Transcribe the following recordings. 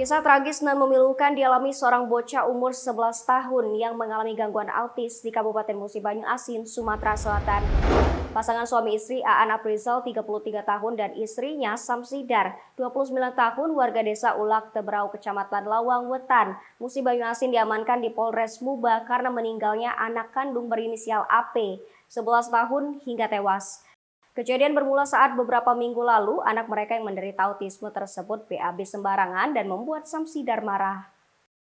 Kisah tragis dan memilukan dialami seorang bocah umur 11 tahun yang mengalami gangguan autis di Kabupaten Musi Banyu Asin, Sumatera Selatan. Pasangan suami istri Aan Aprizal 33 tahun dan istrinya Samsidar 29 tahun warga desa Ulak Teberau Kecamatan Lawang Wetan, Musi Banyu Asin diamankan di Polres Muba karena meninggalnya anak kandung berinisial AP 11 tahun hingga tewas. Kejadian bermula saat beberapa minggu lalu anak mereka yang menderita autisme tersebut BAB sembarangan dan membuat Samsidar marah.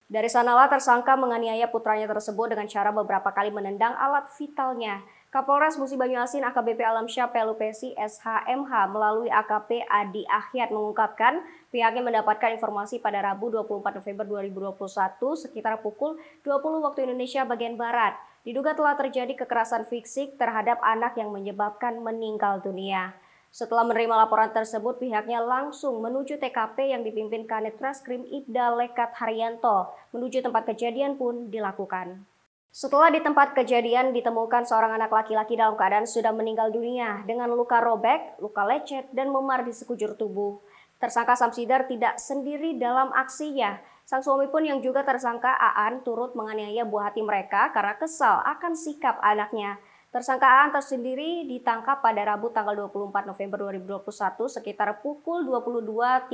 Dari sanalah tersangka menganiaya putranya tersebut dengan cara beberapa kali menendang alat vitalnya. Kapolres Musi Banyu Asin AKBP Alamsyah Pelupesi SHMH melalui AKP Adi Ahyat mengungkapkan pihaknya mendapatkan informasi pada Rabu 24 November 2021 sekitar pukul 20 waktu Indonesia bagian Barat. Diduga telah terjadi kekerasan fisik terhadap anak yang menyebabkan meninggal dunia. Setelah menerima laporan tersebut, pihaknya langsung menuju TKP yang dipimpin Kanit Reskrim Ibda Lekat Haryanto. Menuju tempat kejadian pun dilakukan. Setelah di tempat kejadian ditemukan seorang anak laki-laki dalam keadaan sudah meninggal dunia dengan luka robek, luka lecet, dan memar di sekujur tubuh. Tersangka Samsidar tidak sendiri dalam aksinya. Sang suami pun yang juga tersangka Aan turut menganiaya buah hati mereka karena kesal akan sikap anaknya. Tersangka Aan tersendiri ditangkap pada Rabu tanggal 24 November 2021 sekitar pukul 22.30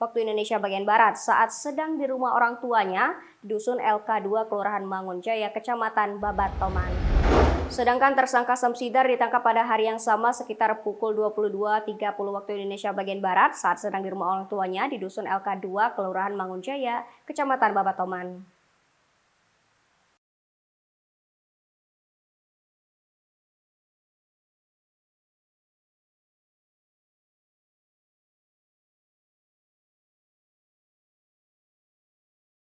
waktu Indonesia bagian Barat saat sedang di rumah orang tuanya di Dusun LK2 Kelurahan Mangunjaya, Kecamatan Babatoman. Sedangkan tersangka Samsidar ditangkap pada hari yang sama sekitar pukul 22.30 waktu Indonesia bagian Barat saat sedang di rumah orang tuanya di Dusun LK2 Kelurahan Mangunjaya, Kecamatan Babatoman.